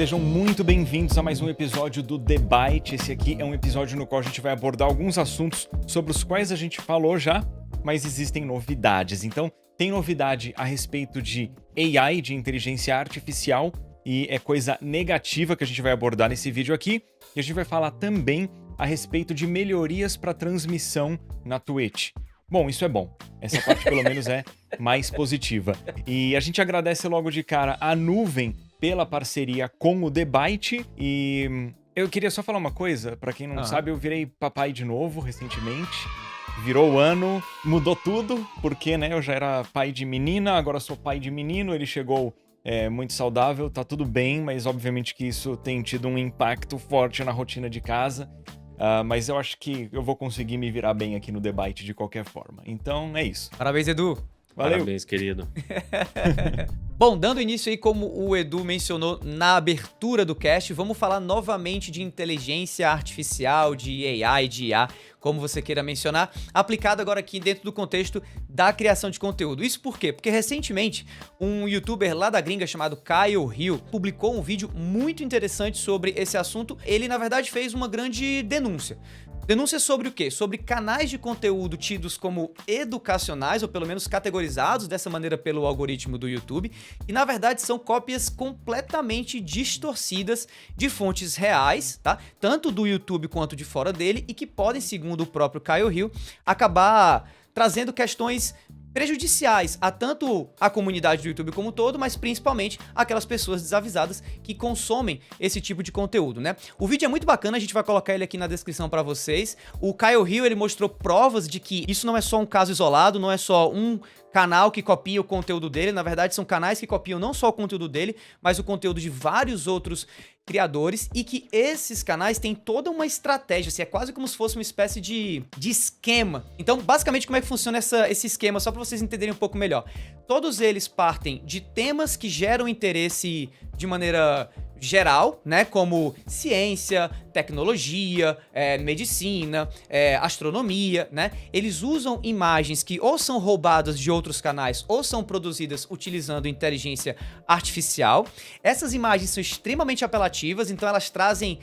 Sejam muito bem-vindos a mais um episódio do The Byte. Esse aqui é um episódio no qual a gente vai abordar alguns assuntos sobre os quais a gente falou já, mas existem novidades. Então, tem novidade a respeito de AI, de inteligência artificial, e é coisa negativa que a gente vai abordar nesse vídeo aqui. E a gente vai falar também a respeito de melhorias para transmissão na Twitch. Bom, isso é bom. Essa parte, pelo menos, é mais positiva. E a gente agradece logo de cara a Nuvem pela parceria com o The Byte. E eu queria só falar uma coisa, pra quem não sabe, eu virei papai de novo recentemente. Virou o ano, mudou tudo, porque, né, eu já era pai de menina, agora sou pai de menino, ele chegou muito saudável, tá tudo bem, mas obviamente que isso tem tido um impacto forte na rotina de casa. Mas eu acho que eu vou conseguir me virar bem aqui no The Byte de qualquer forma. Então, é isso. Parabéns, Edu. Valeu. Parabéns, querido. Bom, dando início aí, como o Edu mencionou na abertura do cast, vamos falar novamente de inteligência artificial, de AI, de IA, como você queira mencionar, aplicado agora aqui dentro do contexto da criação de conteúdo. Isso por quê? Porque recentemente um youtuber lá da gringa chamado Kyle Hill publicou um vídeo muito interessante sobre esse assunto. Ele, na verdade, fez uma grande denúncia. Denúncia sobre o quê? Sobre canais de conteúdo tidos como educacionais, ou pelo menos categorizados dessa maneira pelo algoritmo do YouTube, e na verdade são cópias completamente distorcidas de fontes reais, tá? Tanto do YouTube quanto de fora dele, e que podem, segundo o próprio Kyle Hill, acabar trazendo questões prejudiciais a tanto a comunidade do YouTube como um todo, mas principalmente aquelas pessoas desavisadas que consomem esse tipo de conteúdo, né? O vídeo é muito bacana, a gente vai colocar ele aqui na descrição pra vocês. O Kyle Hill, ele mostrou provas de que isso não é só um caso isolado, não é só um canal que copia o conteúdo dele, na verdade são canais que copiam não só o conteúdo dele, mas o conteúdo de vários outros criadores, e que esses canais têm toda uma estratégia, assim, é quase como se fosse uma espécie de esquema. Então, basicamente, como é que funciona esse esquema, só para vocês entenderem um pouco melhor. Todos eles partem de temas que geram interesse de maneira geral, né, como ciência, tecnologia, medicina, astronomia, né? Eles usam imagens que ou são roubadas de outros canais ou são produzidas utilizando inteligência artificial. Essas imagens são extremamente apelativas, então elas trazem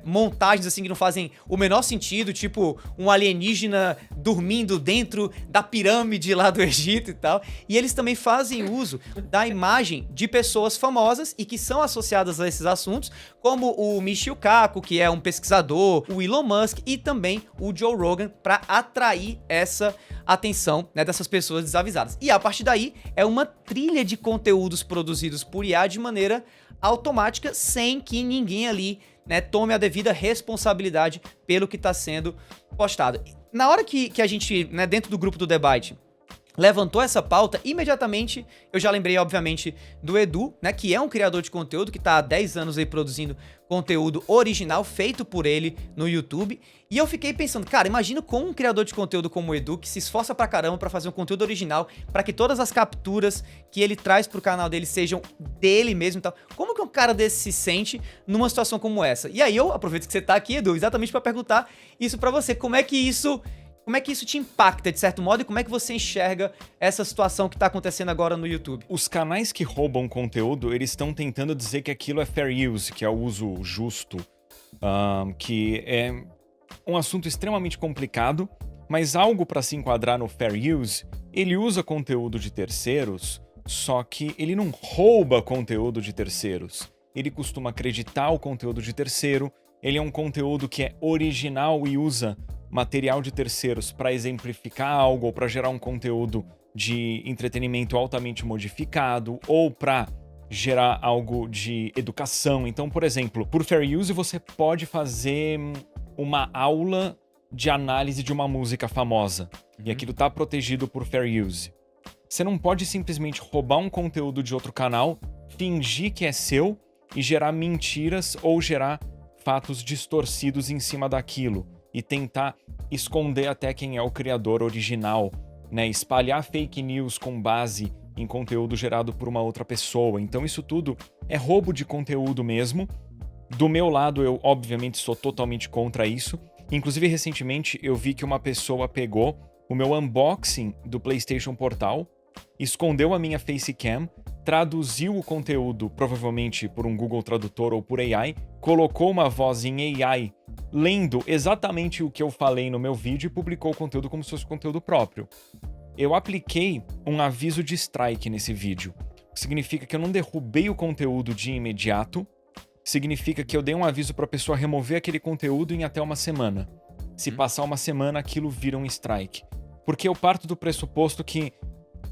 montagens assim que não fazem o menor sentido, tipo um alienígena dormindo dentro da pirâmide lá do Egito e tal. E eles também fazem uso da imagem de pessoas famosas e que são associadas a esses assuntos, como o Michio Kaku, que é um pesquisador, o Elon Musk e também o Joe Rogan, para atrair essa atenção, né, dessas pessoas desavisadas. E a partir daí é uma trilha de conteúdos produzidos por IA de maneira automática, sem que ninguém ali, né, tome a devida responsabilidade pelo que está sendo postado. Na hora que a gente, né, dentro do grupo do The Byte, levantou essa pauta, imediatamente eu já lembrei, obviamente, do Edu, né, que é um criador de conteúdo que tá há 10 anos aí produzindo conteúdo original feito por ele no YouTube, e eu fiquei pensando, cara, imagina com um criador de conteúdo como o Edu, que se esforça pra caramba pra fazer um conteúdo original, pra que todas as capturas que ele traz pro canal dele sejam dele mesmo e tal. Como que um cara desse se sente numa situação como essa? E aí eu aproveito que você tá aqui, Edu, exatamente pra perguntar isso pra você, como é que isso te impacta, de certo modo, e como é que você enxerga essa situação que tá acontecendo agora no YouTube? Os canais que roubam conteúdo, eles estão tentando dizer que aquilo é fair use, que é o uso justo, que é um assunto extremamente complicado, mas algo para se enquadrar no fair use, ele usa conteúdo de terceiros, só que ele não rouba conteúdo de terceiros. Ele costuma acreditar o conteúdo de terceiro, ele é um conteúdo que é original e usa material de terceiros para exemplificar algo ou para gerar um conteúdo de entretenimento altamente modificado ou para gerar algo de educação. Então, por exemplo, por fair use você pode fazer uma aula de análise de uma música famosa e aquilo está protegido por fair use. Você não pode simplesmente roubar um conteúdo de outro canal, fingir que é seu e gerar mentiras ou gerar fatos distorcidos em cima daquilo e tentar esconder até quem é o criador original, né? Espalhar fake news com base em conteúdo gerado por uma outra pessoa. Então isso tudo é roubo de conteúdo mesmo. Do meu lado, eu obviamente sou totalmente contra isso. Inclusive, recentemente, eu vi que uma pessoa pegou o meu unboxing do PlayStation Portal, escondeu a minha facecam traduziu o conteúdo, provavelmente por um Google Tradutor ou por AI, colocou uma voz em AI lendo exatamente o que eu falei no meu vídeo e publicou o conteúdo como se fosse conteúdo próprio. Eu apliquei um aviso de strike nesse vídeo. Significa que eu não derrubei o conteúdo de imediato, significa que eu dei um aviso para a pessoa remover aquele conteúdo em até uma semana. Se passar uma semana, aquilo vira um strike. Porque eu parto do pressuposto que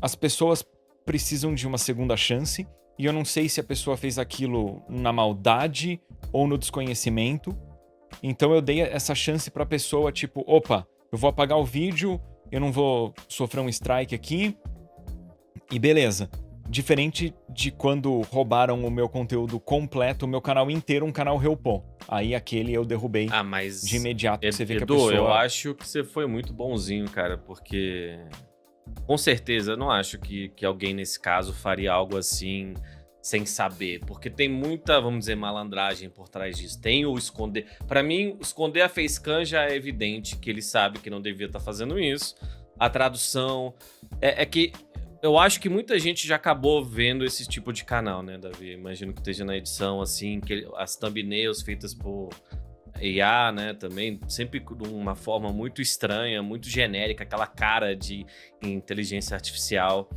as pessoas precisam de uma segunda chance, e eu não sei se a pessoa fez aquilo na maldade ou no desconhecimento. Então eu dei essa chance pra pessoa, tipo, opa, eu vou apagar o vídeo, eu não vou sofrer um strike aqui, e beleza. Diferente de quando roubaram o meu conteúdo completo, o meu canal inteiro, um canal Helpô. Aí aquele eu derrubei mas de imediato. Você vê que a Edu, pessoa... eu acho que você foi muito bonzinho, cara, porque com certeza eu não acho que alguém nesse caso faria algo assim sem saber, porque tem muita, vamos dizer, malandragem por trás disso. Tem o esconder. Pra mim, esconder a facecam já é evidente que ele sabe que não devia estar fazendo isso. A tradução é que eu acho que muita gente já acabou vendo esse tipo de canal, né, Davi? Imagino que esteja na edição, assim, que as thumbnails feitas por IA, né, também, sempre de uma forma muito estranha, muito genérica, aquela cara de inteligência artificial.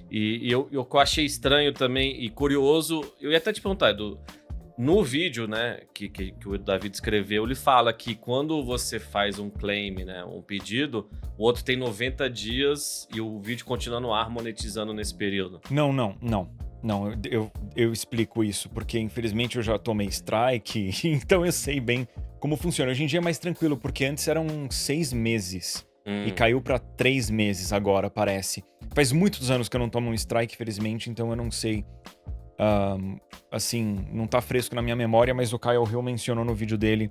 E eu achei estranho também e curioso, eu ia até te perguntar, Edu, no vídeo, né, que o Davi escreveu, ele fala que quando você faz um claim, né, um pedido, o outro tem 90 dias e o vídeo continua no ar monetizando nesse período. Não, eu explico isso, porque infelizmente eu já tomei strike, então eu sei bem como funciona. Hoje em dia é mais tranquilo, porque antes eram 6 meses e caiu pra 3 meses agora, parece. Faz muitos anos que eu não tomo um strike, felizmente, então eu não sei. Assim, não tá fresco na minha memória, mas o Kyle Hill mencionou no vídeo dele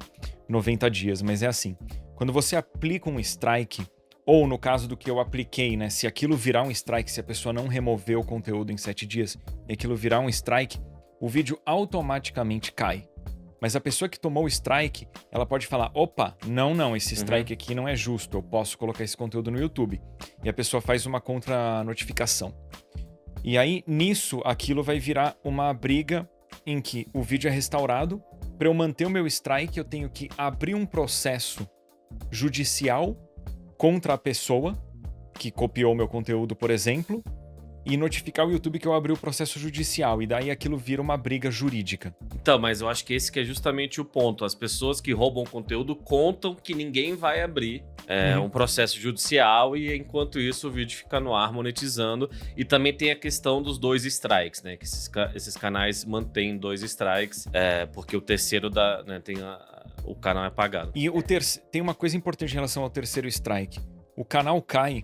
90 dias, mas é assim. Quando você aplica um strike, ou no caso do que eu apliquei, né, se aquilo virar um strike, se a pessoa não remover o conteúdo em 7 dias e aquilo virar um strike, o vídeo automaticamente cai. Mas a pessoa que tomou o strike, ela pode falar, opa, não, esse strike aqui não é justo, eu posso colocar esse conteúdo no YouTube. E a pessoa faz uma contra-notificação. E aí, nisso, aquilo vai virar uma briga em que o vídeo é restaurado. Para eu manter o meu strike, eu tenho que abrir um processo judicial contra a pessoa que copiou o meu conteúdo, por exemplo, e notificar o YouTube que eu abri o processo judicial, e daí aquilo vira uma briga jurídica. Então, mas eu acho que esse que é justamente o ponto. As pessoas que roubam conteúdo contam que ninguém vai abrir um processo judicial, e enquanto isso o vídeo fica no ar monetizando. E também tem a questão dos 2 strikes, né? Que esses canais mantêm 2 strikes, porque o terceiro o canal é apagado. E tem uma coisa importante em relação ao terceiro strike. O canal cai,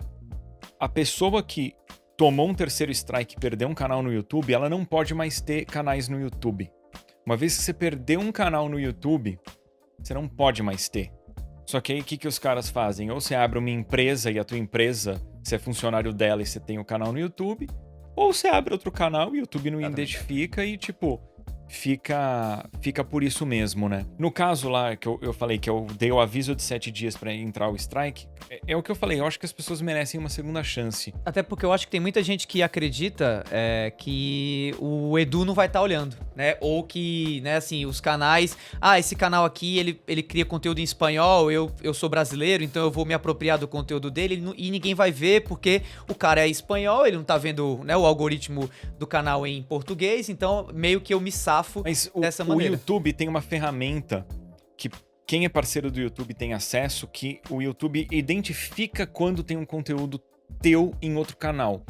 a pessoa que tomou um terceiro strike e perdeu um canal no YouTube, ela não pode mais ter canais no YouTube. Uma vez que você perdeu um canal no YouTube, você não pode mais ter. Só que aí o que os caras fazem? Ou você abre uma empresa e a tua empresa, você é funcionário dela e você tem o canal no YouTube, ou você abre outro canal e o YouTube não identifica e, tipo, fica por isso mesmo, né? No caso lá que eu falei que eu dei o aviso de 7 dias pra entrar o strike, é o que eu falei, eu acho que as pessoas merecem uma segunda chance. Até porque eu acho que tem muita gente que acredita que o Edu não vai estar olhando, né? Ou que, né, assim, os canais... esse canal aqui, ele cria conteúdo em espanhol, eu sou brasileiro, então eu vou me apropriar do conteúdo dele e ninguém vai ver porque o cara é espanhol, ele não tá vendo, né, o algoritmo do canal em português, então meio que eu me safo dessa maneira. O YouTube tem uma ferramenta que quem é parceiro do YouTube tem acesso, que o YouTube identifica quando tem um conteúdo teu em outro canal.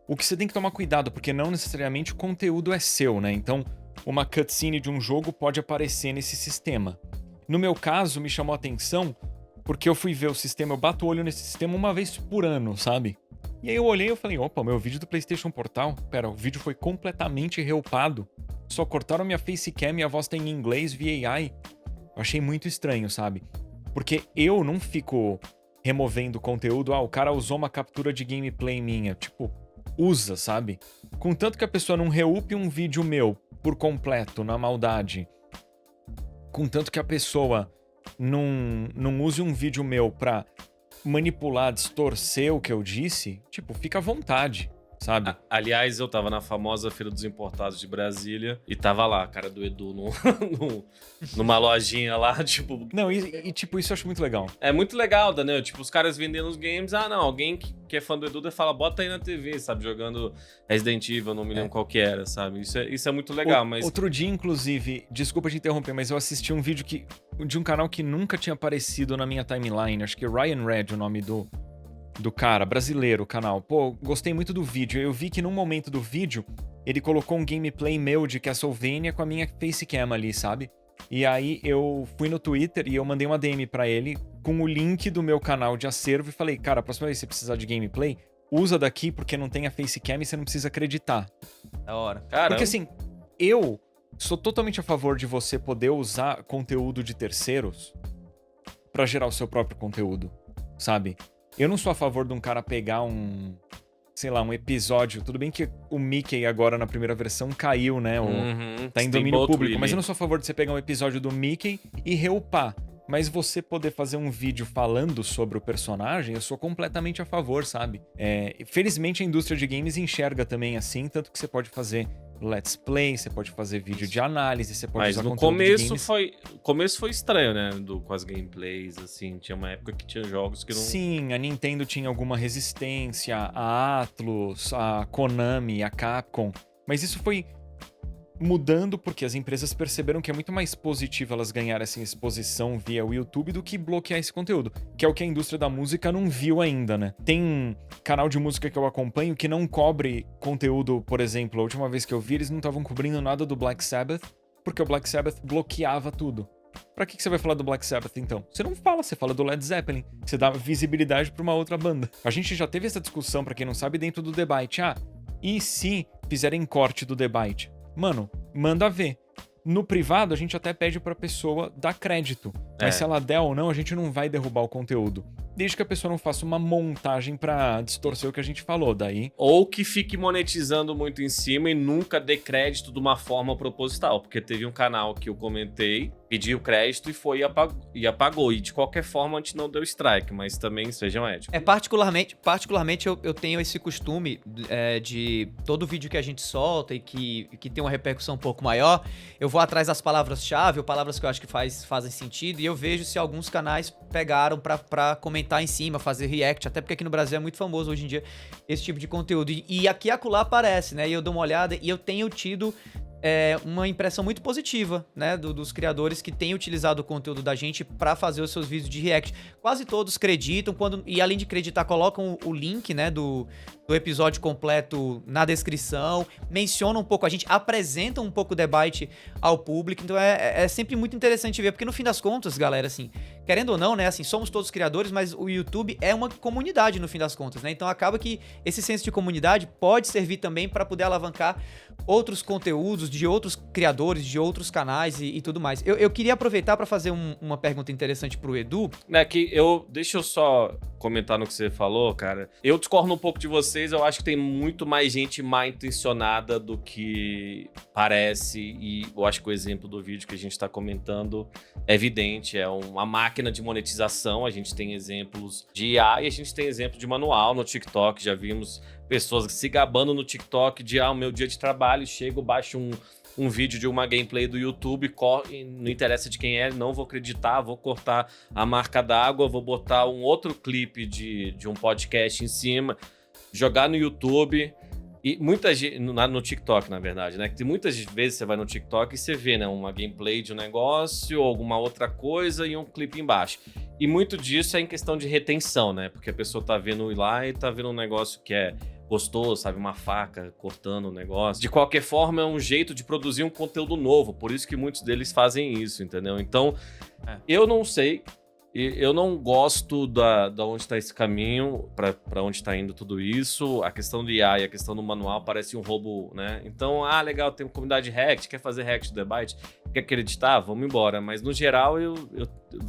O que você tem que tomar cuidado, porque não necessariamente o conteúdo é seu, né? Então, uma cutscene de um jogo pode aparecer nesse sistema. No meu caso, me chamou a atenção porque eu fui ver o sistema, eu bato o olho nesse sistema uma vez por ano, sabe? E aí eu olhei e falei, opa, meu vídeo do PlayStation Portal, o vídeo foi completamente reupado. Só cortaram minha facecam e a voz tá em inglês via AI. Eu achei muito estranho, sabe? Porque eu não fico removendo conteúdo, o cara usou uma captura de gameplay minha. Tipo, usa, sabe? Contanto que a pessoa não reupe um vídeo meu por completo, na maldade. Contanto que a pessoa não use um vídeo meu pra manipular, distorcer o que eu disse, tipo, fica à vontade. sabe? Aliás, eu tava na famosa Feira dos Importados de Brasília e tava lá a cara do Edu numa lojinha lá, tipo... Não, tipo, isso eu acho muito legal. É muito legal, Daniel. Tipo, os caras vendendo os games. Ah, não, alguém que é fã do Edu fala, bota aí na TV, sabe? Jogando Resident Evil, não me lembro qual que era, sabe? Isso é muito legal, mas... Outro dia, inclusive, desculpa te interromper, mas eu assisti um vídeo de um canal que nunca tinha aparecido na minha timeline. Acho que é Ryan Red, o nome do cara, brasileiro, o canal. Pô, gostei muito do vídeo. Eu vi que num momento do vídeo, ele colocou um gameplay meu de Castlevania com a minha facecam ali, sabe? E aí eu fui no Twitter e eu mandei uma DM pra ele com o link do meu canal de acervo e falei, cara, a próxima vez que você precisar de gameplay, usa daqui porque não tem a facecam e você não precisa acreditar. Da hora. Caramba. Porque assim, eu sou totalmente a favor de você poder usar conteúdo de terceiros pra gerar o seu próprio conteúdo, sabe? Eu não sou a favor de um cara pegar sei lá, um episódio. Tudo bem que o Mickey agora na primeira versão caiu, né? Tá em domínio público. Mas eu não sou a favor de você pegar um episódio do Mickey e reupar. Mas você poder fazer um vídeo falando sobre o personagem, eu sou completamente a favor, sabe? Felizmente a indústria de games enxerga também assim, tanto que você pode fazer let's play, você pode fazer vídeo de análise, você pode usar conteúdo de games. Mas no começo foi estranho, né? Com as gameplays, assim. Tinha uma época que tinha jogos que não... Sim, a Nintendo tinha alguma resistência, a Atlus, a Konami, a Capcom. Mas isso foi mudando porque as empresas perceberam que é muito mais positivo elas ganharem essa exposição via o YouTube do que bloquear esse conteúdo, que é o que a indústria da música não viu ainda, né? Tem um canal de música que eu acompanho que não cobre conteúdo, por exemplo, a última vez que eu vi, eles não estavam cobrindo nada do Black Sabbath, porque o Black Sabbath bloqueava tudo. Pra que você vai falar do Black Sabbath, então? Você não fala, você fala do Led Zeppelin. Você dá visibilidade pra uma outra banda. A gente já teve essa discussão, pra quem não sabe, dentro do The Byte. E se fizerem corte do The Byte? Mano, manda ver. No privado, a gente até pede pra pessoa dar crédito. Mas se ela der ou não, a gente não vai derrubar o conteúdo. Desde que a pessoa não faça uma montagem pra distorcer o que a gente falou. Daí... Ou que fique monetizando muito em cima e nunca dê crédito de uma forma proposital. Porque teve um canal que eu comentei, pediu crédito e foi e apagou. E de qualquer forma, a gente não deu strike, mas também sejam éticos. Particularmente eu tenho esse costume de todo vídeo que a gente solta e que tem uma repercussão um pouco maior, eu vou atrás das palavras-chave ou palavras que eu acho que fazem sentido e eu vejo se alguns canais pegaram pra comentar em cima, fazer react, até porque aqui no Brasil é muito famoso hoje em dia esse tipo de conteúdo. E aqui e acolá aparece, né? E eu dou uma olhada e eu tenho tido uma impressão muito positiva, né, dos criadores que têm utilizado o conteúdo da gente para fazer os seus vídeos de react. Quase todos creditam, e além de creditar, colocam o link, né, do episódio completo na descrição, mencionam um pouco a gente, apresentam um pouco o debate ao público, então é sempre muito interessante ver, porque no fim das contas, galera, assim, querendo ou não, né, assim, somos todos criadores, mas o YouTube é uma comunidade no fim das contas, né, então acaba que esse senso de comunidade pode servir também para poder alavancar outros conteúdos de outros criadores, de outros canais e tudo mais. Eu queria aproveitar para fazer uma pergunta interessante pro Edu. Deixa eu só comentar no que você falou, cara. Eu discordo um pouco de vocês, eu acho que tem muito mais gente mal intencionada do que parece, e eu acho que o exemplo do vídeo que a gente tá comentando é evidente, é uma máquina de monetização, a gente tem exemplos de IA e a gente tem exemplo de manual no TikTok, já vimos pessoas se gabando no TikTok de, o meu dia de trabalho, chego, baixo um vídeo de uma gameplay do YouTube, não interessa de quem é, não vou acreditar, vou cortar a marca d'água, vou botar um outro clipe de um podcast em cima, jogar no YouTube, e muita gente, no TikTok, na verdade, né? Que muitas vezes você vai no TikTok e você vê, né, uma gameplay de um negócio, alguma outra coisa e um clipe embaixo. E muito disso é em questão de retenção, né? Porque a pessoa tá vendo lá e tá vendo um negócio que é gostoso, sabe? Uma faca cortando o negócio. De qualquer forma, é um jeito de produzir um conteúdo novo. Por isso que muitos deles fazem isso, entendeu? Então, eu não sei. Eu não gosto da onde está esse caminho, para onde está indo tudo isso. A questão do IA e a questão do manual parece um roubo, né? Então, legal, tem uma comunidade de React, quer fazer React do Debate, quer acreditar? Vamos embora. Mas, no geral, eu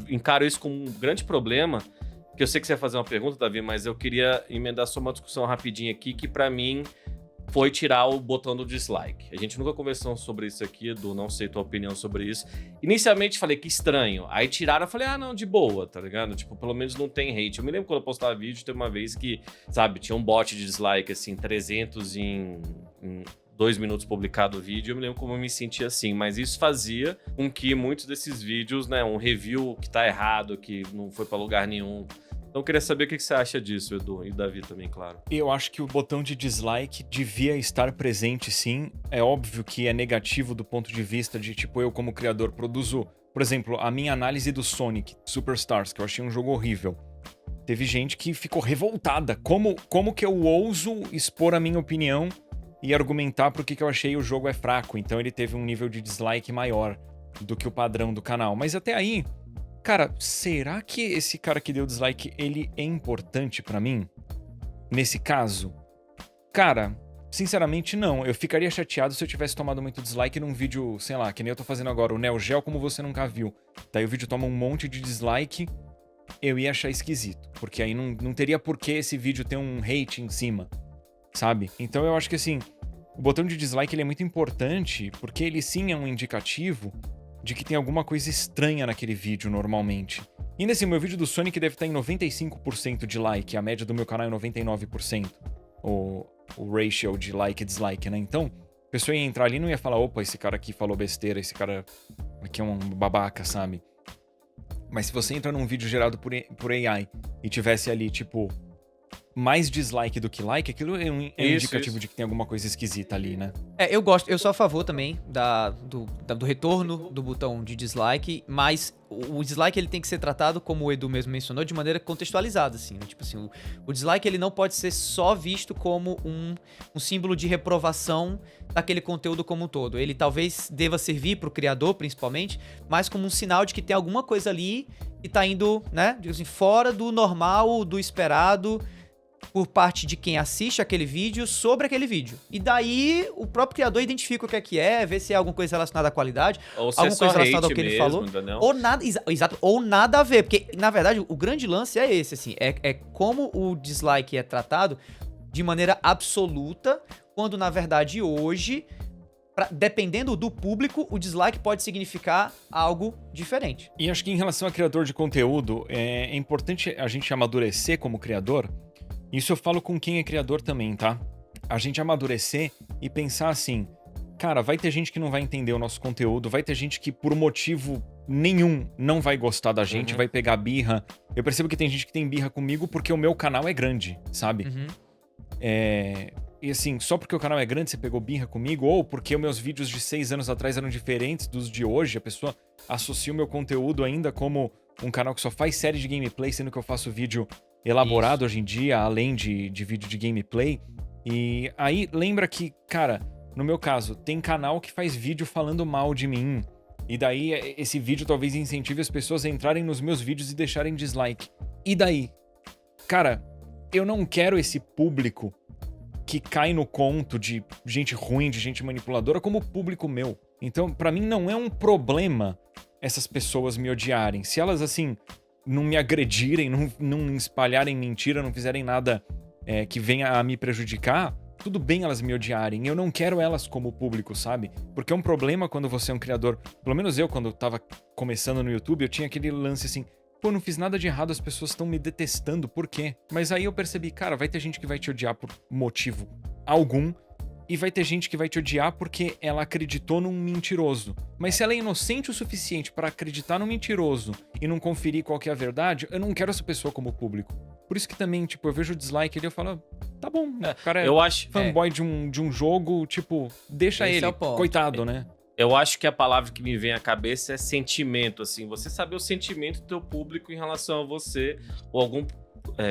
encaro isso como um grande problema, que eu sei que você ia fazer uma pergunta, Davi, mas eu queria emendar só uma discussão rapidinha aqui, que para mim foi tirar o botão do dislike. A gente nunca conversou sobre isso aqui, Edu, não sei tua opinião sobre isso. Inicialmente falei que estranho, aí tiraram, eu falei, não, de boa, tá ligado? Tipo, pelo menos não tem hate. Eu me lembro quando eu postava vídeo, teve uma vez que, sabe, tinha um bot de dislike, assim, 300 em 2 minutos publicado o vídeo, eu me lembro como eu me sentia assim, mas isso fazia com que muitos desses vídeos, né, um review que tá errado, que não foi pra lugar nenhum. Então eu queria saber o que você acha disso, Edu, e o Davi também, claro. Eu acho que o botão de dislike devia estar presente, sim. É óbvio que é negativo do ponto de vista de, tipo, eu como criador produzo, por exemplo, a minha análise do Sonic Superstars, que eu achei um jogo horrível. Teve gente que ficou revoltada. Como que eu ouso expor a minha opinião e argumentar por que eu achei o jogo é fraco? Então ele teve um nível de dislike maior do que o padrão do canal. Mas até aí... Cara, será que esse cara que deu dislike, ele é importante pra mim? Nesse caso? Cara, sinceramente não. Eu ficaria chateado se eu tivesse tomado muito dislike num vídeo, sei lá, que nem eu tô fazendo agora, o Neo Geo como você nunca viu. Daí o vídeo toma um monte de dislike, eu ia achar esquisito. Porque aí não teria por que esse vídeo ter um hate em cima, sabe? Então eu acho que assim, o botão de dislike ele é muito importante, porque ele sim é um indicativo de que tem alguma coisa estranha naquele vídeo normalmente. E nesse meu vídeo do Sonic deve estar em 95% de like, a média do meu canal é 99%. O ratio de like e dislike, né? Então, a pessoa ia entrar ali e não ia falar, opa, esse cara aqui falou besteira, esse cara aqui é um babaca, sabe? Mas se você entra num vídeo gerado por AI e tivesse ali, tipo, mais dislike do que like, aquilo é um indicativo de que tem alguma coisa esquisita ali, né? Eu sou a favor também do retorno do botão de dislike, mas o dislike ele tem que ser tratado, como o Edu mesmo mencionou, de maneira contextualizada, assim, né? Tipo assim, o dislike ele não pode ser só visto como um símbolo de reprovação daquele conteúdo como um todo. Ele talvez deva servir pro criador, principalmente, mas como um sinal de que tem alguma coisa ali que tá indo, né, digamos assim, fora do normal, do esperado, por parte de quem assiste aquele vídeo sobre aquele vídeo. E daí o próprio criador identifica o que é, vê se é alguma coisa relacionada à qualidade, ou se alguma coisa relacionada ao que mesmo, ele falou, entendeu? ou nada, exato, ou nada a ver, porque na verdade o grande lance é esse, assim, é como o dislike é tratado de maneira absoluta, quando na verdade hoje, dependendo do público, o dislike pode significar algo diferente. E acho que em relação a criador de conteúdo, é importante a gente amadurecer como criador. Isso eu falo com quem é criador também, tá? A gente amadurecer e pensar assim, cara, vai ter gente que não vai entender o nosso conteúdo, vai ter gente que por motivo nenhum não vai gostar da gente, vai pegar birra. Eu percebo que tem gente que tem birra comigo porque o meu canal é grande, sabe? E assim, só porque o canal é grande você pegou birra comigo, ou porque os meus vídeos de 6 anos atrás eram diferentes dos de hoje, a pessoa associa o meu conteúdo ainda como um canal que só faz série de gameplay, sendo que eu faço vídeo elaborado hoje em dia, além de vídeo de gameplay. E aí, lembra que, cara, no meu caso, tem canal que faz vídeo falando mal de mim. E daí, esse vídeo talvez incentive as pessoas a entrarem nos meus vídeos e deixarem dislike. E daí? Cara, eu não quero esse público que cai no conto de gente ruim, de gente manipuladora, como público meu. Então, pra mim, não é um problema essas pessoas me odiarem. Se elas, assim, não me agredirem, não espalharem mentira, não fizerem nada que venha a me prejudicar, tudo bem elas me odiarem. Eu não quero elas como público, sabe? Porque é um problema quando você é um criador... Pelo menos eu, quando eu tava começando no YouTube, eu tinha aquele lance assim... Pô, não fiz nada de errado, as pessoas estão me detestando, por quê? Mas aí eu percebi, cara, vai ter gente que vai te odiar por motivo algum, e vai ter gente que vai te odiar porque ela acreditou num mentiroso. Mas se ela é inocente o suficiente pra acreditar num mentiroso e não conferir qual que é a verdade, eu não quero essa pessoa como público. Por isso que também, tipo, eu vejo o dislike ali e eu falo, tá bom, o cara eu acho, fanboy de um jogo, tipo, deixa Esse ele, é o ponto. coitado, né? Eu acho que a palavra que me vem à cabeça é sentimento, assim. Você saber o sentimento do teu público em relação a você, ou algum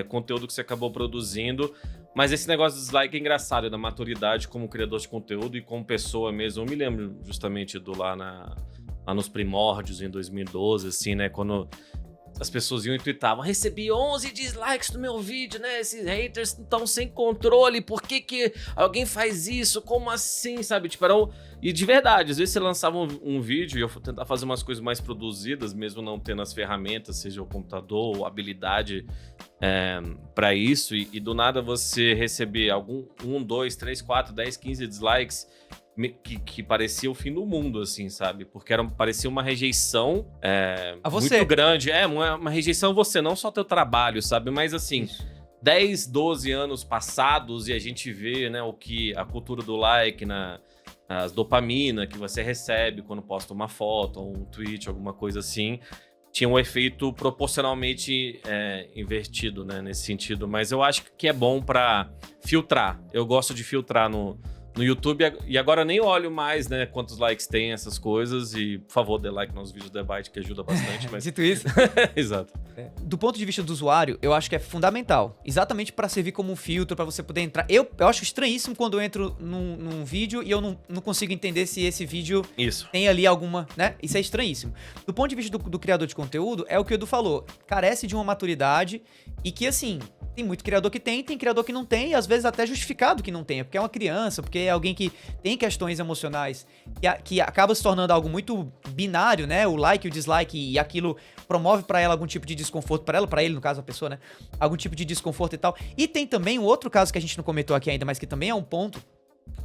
conteúdo que você acabou produzindo. Mas esse negócio do dislike é engraçado, da maturidade como criador de conteúdo e como pessoa mesmo. Eu me lembro justamente lá nos primórdios, em 2012, assim, né? Quando as pessoas iam e tweetavam: recebi 11 dislikes no meu vídeo, né? Esses haters estão sem controle, por que alguém faz isso? Como assim, sabe? Tipo, E de verdade, às vezes você lançava um vídeo e eu tentar fazer umas coisas mais produzidas, mesmo não tendo as ferramentas, seja o computador ou habilidade pra isso, e do nada você receber 1, 2, 3, 4, 10, 15 dislikes que parecia o fim do mundo, assim, sabe? Porque parecia uma rejeição A você. muito grande. Uma rejeição a você, não só ao teu trabalho, sabe? Mas assim, 10, 12 anos passados e a gente vê, né, a cultura do like, as dopamina que você recebe quando posta uma foto ou um tweet, alguma coisa assim, tinha um efeito proporcionalmente invertido, né, nesse sentido. Mas eu acho que é bom pra filtrar. Eu gosto de filtrar no YouTube, e agora eu nem olho mais, né, quantos likes tem essas coisas, e por favor, dê like nos vídeos do debate, que ajuda bastante. Mas... Dito isso. Exato. Do ponto de vista do usuário, eu acho que é fundamental, exatamente para servir como um filtro, para você poder entrar. Eu acho estranhíssimo quando eu entro num vídeo e eu não consigo entender se esse vídeo tem ali alguma, né? Isso é estranhíssimo. Do ponto de vista do criador de conteúdo, é o que o Edu falou, carece de uma maturidade e que, assim, tem muito criador que tem criador que não tem, e às vezes até justificado que não tenha, porque é uma criança, porque é alguém que tem questões emocionais, que acaba se tornando algo muito binário, né? O like e o dislike, e aquilo promove pra ela algum tipo de desconforto, pra ele, no caso, a pessoa, né? Algum tipo de desconforto e tal. E tem também um outro caso que a gente não comentou aqui ainda, mas que também é um ponto.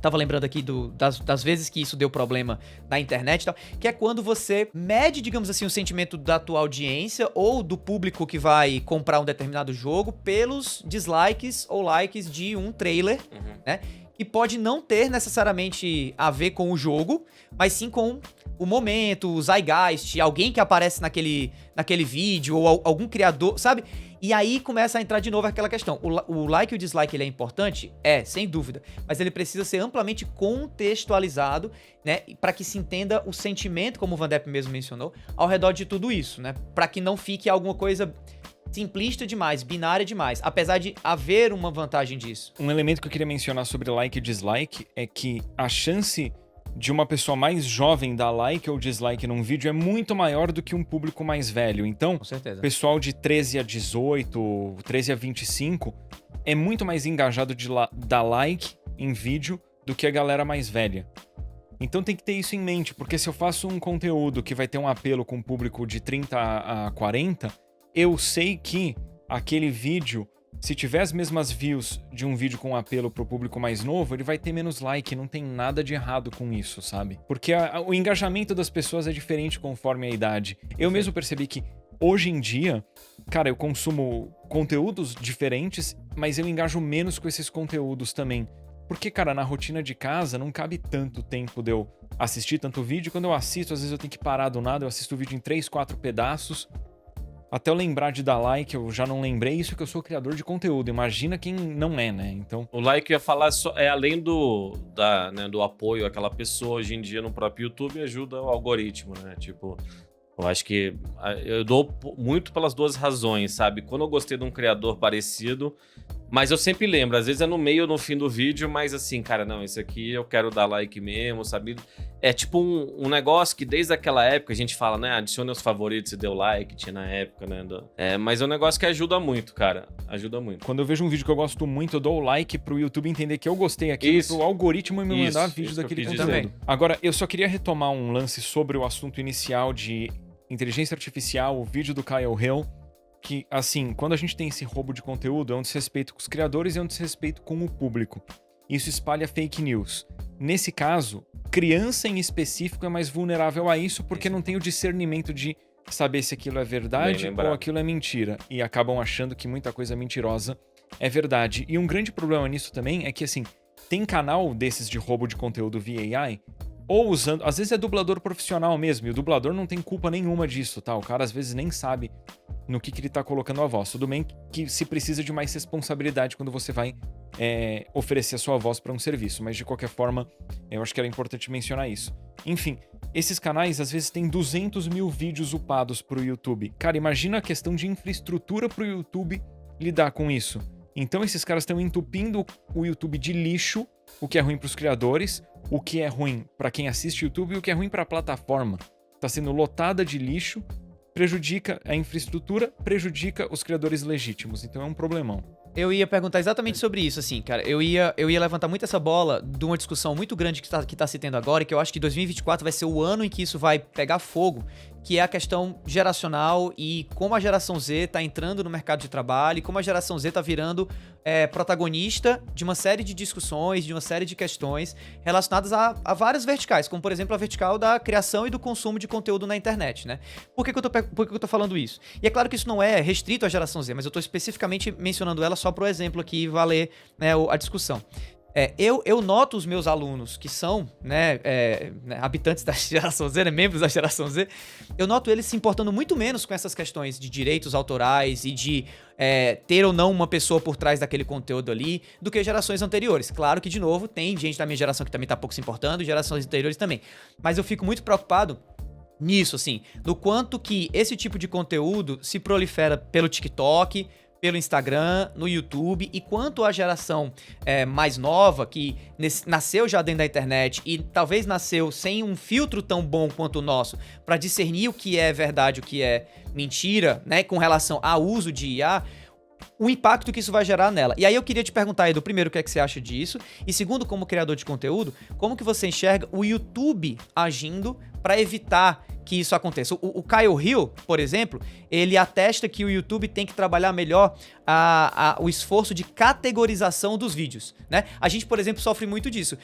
Tava lembrando aqui das vezes que isso deu problema na internet e tal, que é quando você mede, digamos assim, o sentimento da tua audiência ou do público que vai comprar um determinado jogo pelos dislikes ou likes de um trailer, né? E pode não ter necessariamente a ver com o jogo, mas sim com o momento, o zeitgeist, alguém que aparece naquele vídeo, ou algum criador, sabe? E aí começa a entrar de novo aquela questão. O like e o dislike, ele é importante? Sem dúvida. Mas ele precisa ser amplamente contextualizado, né? Para que se entenda o sentimento, como o Van Depp mesmo mencionou, ao redor de tudo isso, né? Para que não fique alguma coisa simplista demais, binária demais, apesar de haver uma vantagem disso. Um elemento que eu queria mencionar sobre like e dislike é que a chance de uma pessoa mais jovem dar like ou dislike num vídeo é muito maior do que um público mais velho. Então, com certeza, pessoal de 13 a 18, 13 a 25 é muito mais engajado de dar like em vídeo do que a galera mais velha. Então tem que ter isso em mente, porque se eu faço um conteúdo que vai ter um apelo com um público de 30 a 40, eu sei que aquele vídeo, se tiver as mesmas views de um vídeo com apelo pro público mais novo, ele vai ter menos like, não tem nada de errado com isso, sabe? Porque o engajamento das pessoas é diferente conforme a idade. Eu mesmo percebi que hoje em dia, cara, eu consumo conteúdos diferentes, mas eu engajo menos com esses conteúdos também. Porque, cara, na rotina de casa não cabe tanto tempo de eu assistir tanto vídeo. Quando eu assisto, às vezes eu tenho que parar do nada, eu assisto o vídeo em 3, 4 pedaços. Até eu lembrar de dar like, eu já não lembrei. Isso que eu sou criador de conteúdo. Imagina quem não é, né? Então, o like, eu ia falar, é além do apoio àquela pessoa, hoje em dia no próprio YouTube, ajuda o algoritmo, né? Tipo, eu acho que eu dou muito pelas duas razões, sabe? Quando eu gostei de um criador parecido, mas eu sempre lembro, às vezes é no meio ou no fim do vídeo, mas assim, cara, não, esse aqui eu quero dar like mesmo, sabe? É tipo um negócio que desde aquela época a gente fala, né? Adicione os favoritos e dê o like, tinha na época, né? Mas é um negócio que ajuda muito, cara. Ajuda muito. Quando eu vejo um vídeo que eu gosto muito, eu dou o like pro YouTube entender que eu gostei aqui, pro algoritmo me mandar vídeos daquele conteúdo. Agora, eu só queria retomar um lance sobre o assunto inicial de inteligência artificial, o vídeo do Kyle Hill, que, assim, quando a gente tem esse roubo de conteúdo, é um desrespeito com os criadores e é um desrespeito com o público. Isso espalha fake news. Nesse caso, criança em específico é mais vulnerável a isso porque não tem o discernimento de saber se aquilo é verdade ou aquilo é mentira. E acabam achando que muita coisa mentirosa é verdade. E um grande problema nisso também é que, assim, tem canal desses de roubo de conteúdo via AI, ou usando... Às vezes é dublador profissional mesmo, e o dublador não tem culpa nenhuma disso, tá? O cara às vezes nem sabe no que ele tá colocando a voz. Tudo bem que se precisa de mais responsabilidade quando você vai oferecer a sua voz para um serviço, mas de qualquer forma, eu acho que era importante mencionar isso. Enfim, esses canais às vezes têm 200 mil vídeos upados pro YouTube. Cara, imagina a questão de infraestrutura pro YouTube lidar com isso. Então esses caras estão entupindo o YouTube de lixo, o que é ruim pros criadores, o que é ruim para quem assiste YouTube e o que é ruim para a plataforma. Tá sendo lotada de lixo prejudica a infraestrutura, prejudica os criadores legítimos. Então é um problemão. Eu ia perguntar exatamente sobre isso, assim, cara. Eu ia levantar muito essa bola de uma discussão muito grande que tá se tendo agora, e que eu acho que 2024 vai ser o ano em que isso vai pegar fogo, que é a questão geracional e como a geração Z tá entrando no mercado de trabalho e como a geração Z tá virando protagonista de uma série de discussões, de uma série de questões relacionadas a várias verticais, como, por exemplo, a vertical da criação e do consumo de conteúdo na internet, né? Por que eu tô falando isso? E é claro que isso não é restrito à geração Z, mas eu tô especificamente mencionando ela só pro exemplo aqui valer, né, a discussão. Eu noto os meus alunos que são, né, habitantes da geração Z, né, membros da geração Z, eu noto eles se importando muito menos com essas questões de direitos autorais e de ter ou não uma pessoa por trás daquele conteúdo ali, do que gerações anteriores. Claro que, de novo, tem gente da minha geração que também tá pouco se importando, e gerações anteriores também. Mas eu fico muito preocupado nisso, assim, no quanto que esse tipo de conteúdo se prolifera pelo TikTok, pelo Instagram, no YouTube, e quanto a geração mais nova, que nasceu já dentro da internet e talvez nasceu sem um filtro tão bom quanto o nosso para discernir o que é verdade, o que é mentira, né, com relação ao uso de IA, o impacto que isso vai gerar nela. E aí eu queria te perguntar, Edu, primeiro, o que é que você acha disso? E segundo, como criador de conteúdo, como que você enxerga o YouTube agindo para evitar que isso aconteça? O Kyle Hill, por exemplo, ele atesta que o YouTube tem que trabalhar melhor o esforço de categorização dos vídeos, né? A gente, por exemplo, sofre muito disso.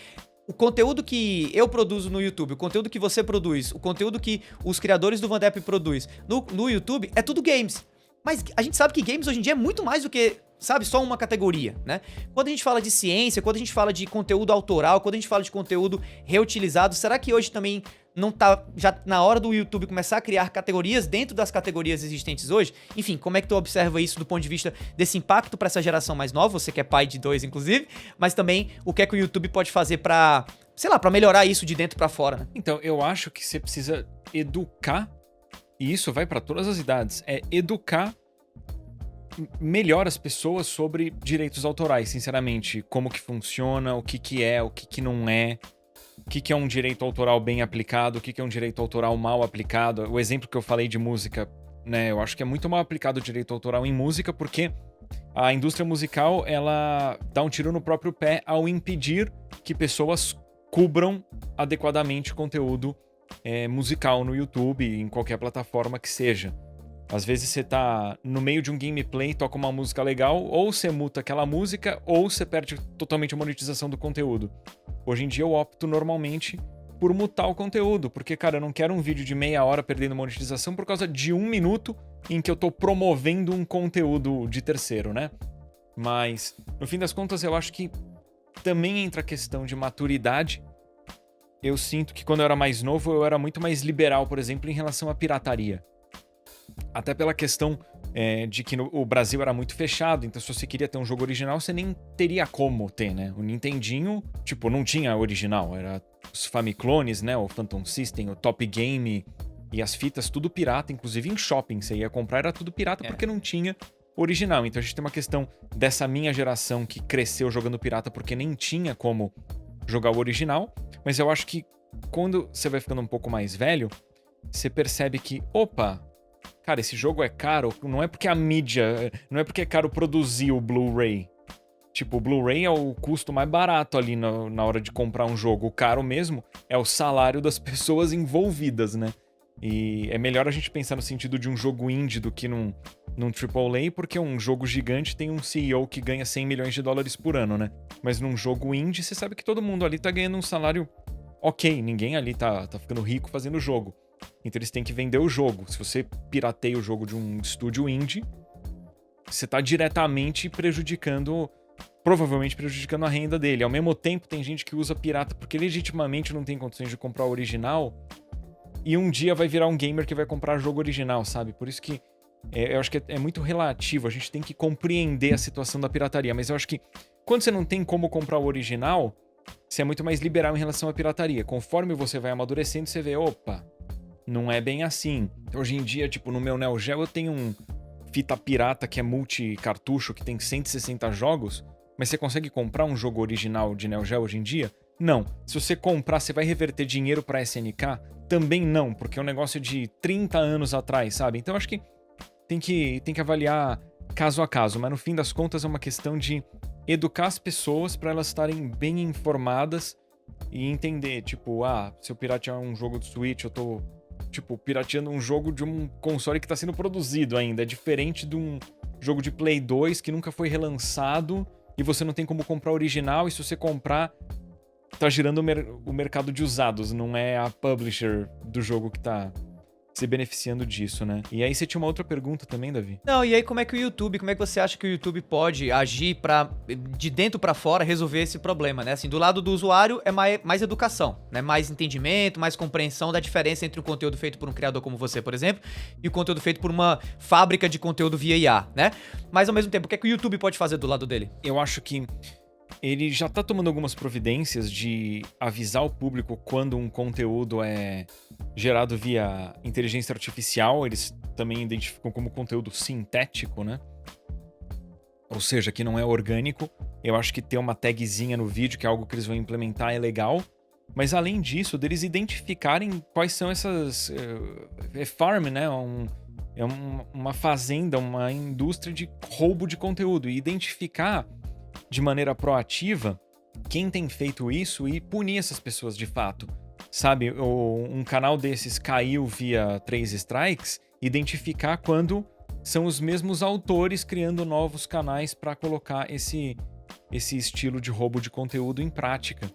O conteúdo que eu produzo no YouTube, o conteúdo que você produz, o conteúdo que os criadores do Vandep produz no YouTube, é tudo games. Mas a gente sabe que games hoje em dia é muito mais do que, sabe, só uma categoria, né? Quando a gente fala de ciência, quando a gente fala de conteúdo autoral, quando a gente fala de conteúdo reutilizado, será que hoje também não tá já na hora do YouTube começar a criar categorias dentro das categorias existentes hoje? Enfim, como é que tu observa isso do ponto de vista desse impacto para essa geração mais nova? Você que é pai de 2, inclusive, mas também o que é que o YouTube pode fazer para, sei lá, para melhorar isso de dentro para fora, né? Então, eu acho que você precisa educar, e isso vai para todas as idades, educar melhor as pessoas sobre direitos autorais, sinceramente, como que funciona, o que é, o que não é, o que é um direito autoral bem aplicado, o que é um direito autoral mal aplicado. O exemplo que eu falei de música, né, eu acho que é muito mal aplicado o direito autoral em música, porque a indústria musical, ela dá um tiro no próprio pé ao impedir que pessoas cubram adequadamente conteúdo musical no YouTube, em qualquer plataforma que seja. Às vezes você tá no meio de um gameplay, toca uma música legal, ou você muta aquela música, ou você perde totalmente a monetização do conteúdo. Hoje em dia eu opto normalmente por mutar o conteúdo, porque, cara, eu não quero um vídeo de meia hora perdendo monetização por causa de 1 minuto em que eu tô promovendo um conteúdo de terceiro, né? Mas, no fim das contas, eu acho que também entra a questão de maturidade. Eu sinto que quando eu era mais novo, eu era muito mais liberal, por exemplo, em relação à pirataria. Até pela questão de que o Brasil era muito fechado, então se você queria ter um jogo original, você nem teria como ter, né? O Nintendinho, tipo, não tinha original, era os Famiclones, né? O Phantom System, o Top Game e as fitas, tudo pirata, inclusive em shopping, você ia comprar, era tudo pirata porque não tinha original. Então a gente tem uma questão dessa minha geração que cresceu jogando pirata porque nem tinha como jogar o original, mas eu acho que quando você vai ficando um pouco mais velho, você percebe que, opa, cara, esse jogo é caro, não é porque a mídia, não é porque é caro produzir o Blu-ray. Tipo, o Blu-ray é o custo mais barato ali na hora de comprar um jogo. O caro mesmo é o salário das pessoas envolvidas, né? E é melhor a gente pensar no sentido de um jogo indie do que num AAA, porque um jogo gigante tem um CEO que ganha 100 milhões de dólares por ano, né? Mas num jogo indie, você sabe que todo mundo ali tá ganhando um salário ok, ninguém ali tá ficando rico fazendo o jogo. Então eles têm que vender o jogo. Se você pirateia o jogo de um estúdio indie, você tá diretamente provavelmente prejudicando a renda dele. Ao mesmo tempo, tem gente que usa pirata porque legitimamente não tem condições de comprar o original e um dia vai virar um gamer que vai comprar jogo original, sabe? Por isso que eu acho que é muito relativo. A gente tem que compreender a situação da pirataria. Mas eu acho que quando você não tem como comprar o original, você é muito mais liberal em relação à pirataria. Conforme você vai amadurecendo, você vê, opa, não é bem assim. Hoje em dia, tipo, no meu Neo Geo eu tenho um fita pirata que é multi-cartucho, que tem 160 jogos, mas você consegue comprar um jogo original de Neo Geo hoje em dia? Não. Se você comprar, você vai reverter dinheiro pra SNK? Também não, porque é um negócio de 30 anos atrás, sabe? Então acho que tem que avaliar caso a caso, mas no fim das contas é uma questão de educar as pessoas para elas estarem bem informadas e entender, tipo, se eu piratear um jogo do Switch, eu tô, tipo, pirateando um jogo de um console que tá sendo produzido ainda. É diferente de um jogo de Play 2 que nunca foi relançado e você não tem como comprar original, e se você comprar, tá girando o mercado de usados, não é a publisher do jogo que tá se beneficiando disso, né? E aí você tinha uma outra pergunta também, Davi? Não, e aí como é que você acha que o YouTube pode agir pra, de dentro pra fora, resolver esse problema, né? Assim, do lado do usuário é mais educação, né? Mais entendimento, mais compreensão da diferença entre o conteúdo feito por um criador como você, por exemplo, e o conteúdo feito por uma fábrica de conteúdo via IA, né? Mas ao mesmo tempo, o que é que o YouTube pode fazer do lado dele? Eu acho que ele já tá tomando algumas providências de avisar o público quando um conteúdo é gerado via inteligência artificial. Eles também identificam como conteúdo sintético, né? Ou seja, que não é orgânico. Eu acho que ter uma tagzinha no vídeo, que é algo que eles vão implementar, é legal. Mas além disso, deles identificarem quais são essas... farm, né? Uma fazenda, uma indústria de roubo de conteúdo. E identificar de maneira proativa quem tem feito isso e punir essas pessoas de fato. Sabe, um canal desses caiu via 3 strikes, identificar quando são os mesmos autores criando novos canais para colocar esse estilo de roubo de conteúdo em prática.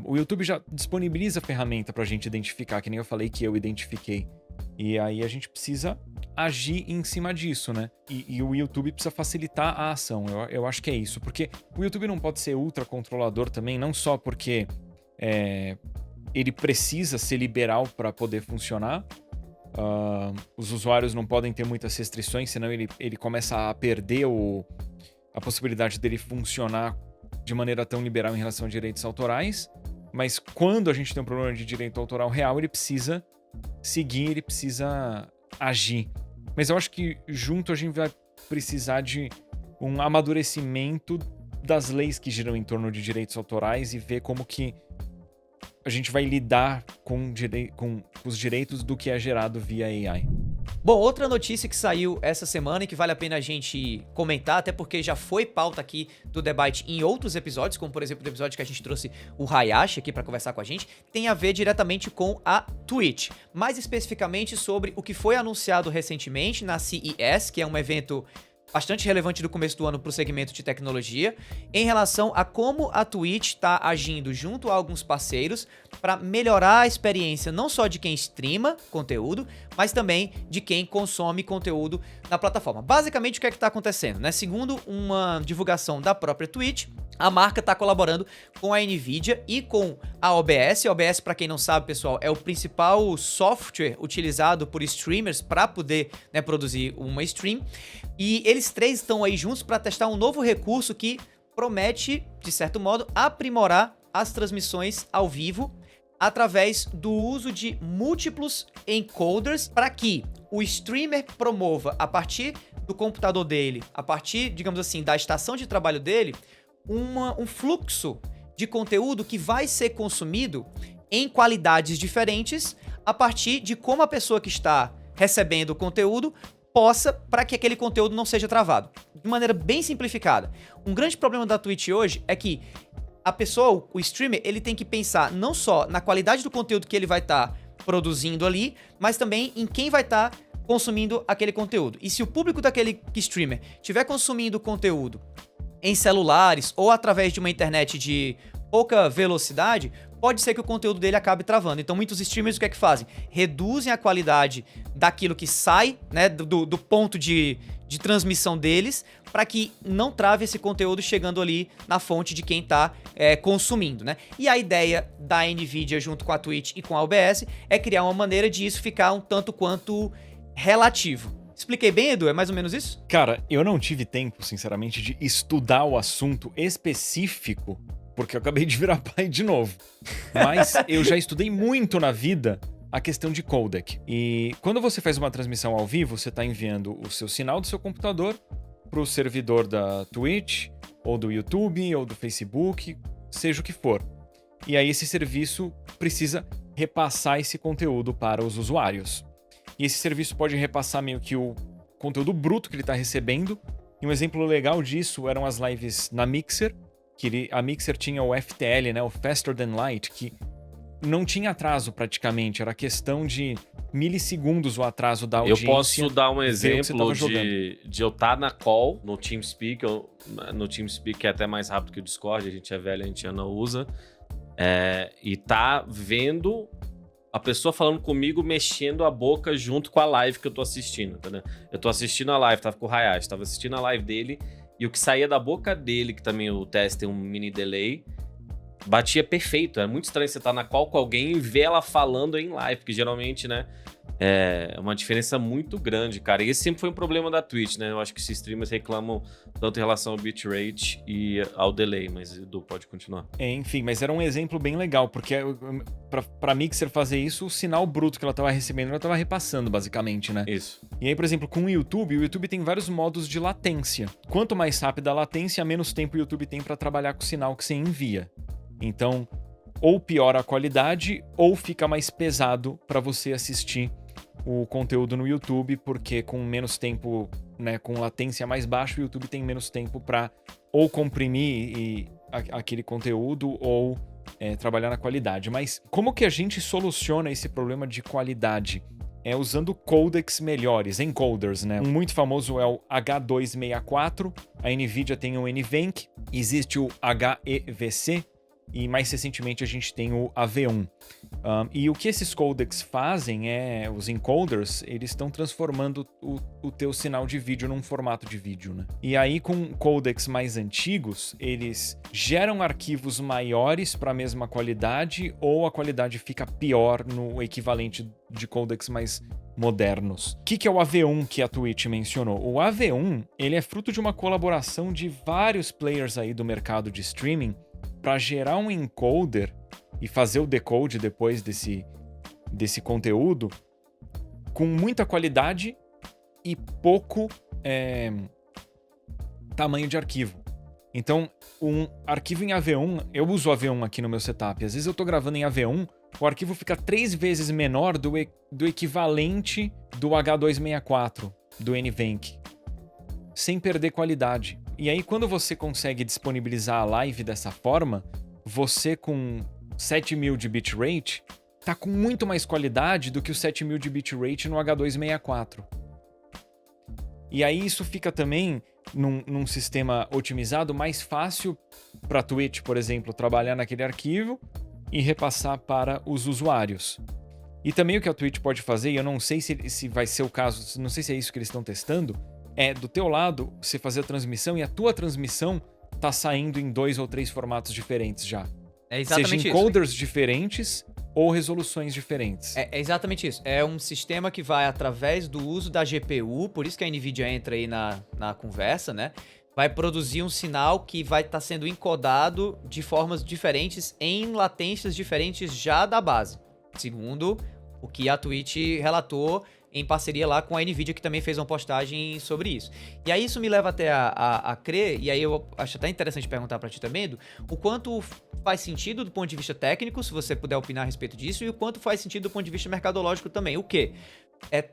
O YouTube já disponibiliza a ferramenta para a gente identificar, que nem eu falei que eu identifiquei. E aí a gente precisa agir em cima disso, né? E o YouTube precisa facilitar a ação. Eu acho que é isso. Porque o YouTube não pode ser ultra controlador também, não só porque ele precisa ser liberal para poder funcionar. Os usuários não podem ter muitas restrições, senão ele começa a perder a possibilidade dele funcionar de maneira tão liberal em relação a direitos autorais. Mas quando a gente tem um problema de direito autoral real, ele precisa seguir, ele precisa agir. Mas eu acho que junto a gente vai precisar de um amadurecimento das leis que giram em torno de direitos autorais e ver como que a gente vai lidar com os direitos do que é gerado via AI. Bom, outra notícia que saiu essa semana e que vale a pena a gente comentar, até porque já foi pauta aqui do debate em outros episódios, como por exemplo o episódio que a gente trouxe o Hayashi aqui para conversar com a gente, tem a ver diretamente com a Twitch. Mais especificamente sobre o que foi anunciado recentemente na CES, que é um evento bastante relevante do começo do ano para o segmento de tecnologia, em relação a como a Twitch está agindo junto a alguns parceiros para melhorar a experiência não só de quem streama conteúdo, mas também de quem consome conteúdo na plataforma. Basicamente, o que é que está acontecendo, né? Segundo uma divulgação da própria Twitch, a marca está colaborando com a NVIDIA e com a OBS. A OBS, para quem não sabe, pessoal, é o principal software utilizado por streamers para poder, né, produzir uma stream. E eles três estão aí juntos para testar um novo recurso que promete, de certo modo, aprimorar as transmissões ao vivo através do uso de múltiplos encoders para que o streamer promova, a partir do computador dele, a partir, digamos assim, da estação de trabalho dele, um fluxo de conteúdo que vai ser consumido em qualidades diferentes a partir de como a pessoa que está recebendo o conteúdo possa, para que aquele conteúdo não seja travado. De maneira bem simplificada. Um grande problema da Twitch hoje é que a pessoa, o streamer, ele tem que pensar não só na qualidade do conteúdo que ele vai estar produzindo ali, mas também em quem vai estar consumindo aquele conteúdo. E se o público daquele streamer estiver consumindo conteúdo em celulares ou através de uma internet de pouca velocidade, pode ser que o conteúdo dele acabe travando. Então muitos streamers o que é que fazem? Reduzem a qualidade daquilo que sai, né, do ponto de transmissão deles, para que não trave esse conteúdo chegando ali na fonte de quem tá consumindo, né? E a ideia da NVIDIA junto com a Twitch e com a OBS é criar uma maneira de isso ficar um tanto quanto relativo. Expliquei bem, Edu? É mais ou menos isso? Cara, eu não tive tempo, sinceramente, de estudar o assunto específico, porque eu acabei de virar pai de novo. Mas eu já estudei muito na vida a questão de codec. E quando você faz uma transmissão ao vivo, você está enviando o seu sinal do seu computador para o servidor da Twitch, ou do YouTube, ou do Facebook, seja o que for. e aí esse serviço precisa repassar esse conteúdo para os usuários. E esse serviço pode repassar meio que o conteúdo bruto que ele está recebendo. E um exemplo legal disso eram as lives na Mixer, que a Mixer tinha o FTL, né, o Faster Than Light, que não tinha atraso praticamente, era questão de milissegundos o atraso da audiência. Eu posso dar um exemplo de eu estar na call, no TeamSpeak, no TeamSpeak é até mais rápido que o Discord, a gente é velho, a gente não usa, e tá vendo a pessoa falando comigo, mexendo a boca junto com a live que eu tô assistindo, entendeu? Eu tô assistindo a live, tava com o Hayashi, tava assistindo a live dele, e o que saía da boca dele, que também o teste tem um mini delay, batia perfeito. É muito estranho você estar na call com alguém e ver ela falando em live, porque geralmente, né, é uma diferença muito grande, cara. E esse sempre foi um problema da Twitch, né? Eu acho que esses streamers reclamam tanto em relação ao bitrate e ao delay, mas Edu, pode continuar. Enfim, mas era um exemplo bem legal, porque pra Mixer fazer isso, o sinal bruto que ela tava recebendo, ela tava repassando, basicamente, né? Isso. E aí, por exemplo, com o YouTube tem vários modos de latência. Quanto mais rápida a latência, menos tempo o YouTube tem pra trabalhar com o sinal que você envia. Então, ou piora a qualidade, ou fica mais pesado para você assistir o conteúdo no YouTube, porque com menos tempo, né, com latência mais baixa, o YouTube tem menos tempo para ou comprimir aquele conteúdo ou trabalhar na qualidade. Mas como que a gente soluciona esse problema de qualidade? É usando codecs melhores, encoders, né? Um muito famoso é o H264, a NVIDIA tem o NVENC, existe o HEVC, e mais recentemente a gente tem o AV1. E o que esses codecs fazem os encoders, eles estão transformando o teu sinal de vídeo num formato de vídeo, né? E aí com codecs mais antigos, eles geram arquivos maiores para a mesma qualidade ou a qualidade fica pior no equivalente de codecs mais modernos. O que é o AV1 que a Twitch mencionou? O AV1, ele é fruto de uma colaboração de vários players aí do mercado de streaming para gerar um encoder e fazer o decode depois desse conteúdo com muita qualidade e pouco tamanho de arquivo. Então, um arquivo em AV1, eu uso o AV1 aqui no meu setup, às vezes eu tô gravando em AV1, o arquivo fica 3 vezes menor do equivalente do H264, do NVENC, sem perder qualidade. E aí, quando você consegue disponibilizar a live dessa forma, você com 7000 de bitrate tá com muito mais qualidade do que o 7000 de bitrate no H264. E aí isso fica também num sistema otimizado mais fácil para a Twitch, por exemplo, trabalhar naquele arquivo e repassar para os usuários. E também o que a Twitch pode fazer, e eu não sei se vai ser o caso, não sei se é isso que eles estão testando, é do teu lado você fazer a transmissão e a tua transmissão tá saindo em 2 ou 3 formatos diferentes já. É exatamente seja encoders diferentes ou resoluções diferentes. É exatamente isso. É um sistema que vai através do uso da GPU, por isso que a NVIDIA entra aí na conversa, né? Vai produzir um sinal que vai estar sendo encodado de formas diferentes em latências diferentes já da base. Segundo o que a Twitch relatou em parceria lá com a NVIDIA, que também fez uma postagem sobre isso. E aí isso me leva até a crer, e aí eu acho até interessante perguntar pra ti também, Edu, o quanto faz sentido do ponto de vista técnico, se você puder opinar a respeito disso, e o quanto faz sentido do ponto de vista mercadológico também. O quê?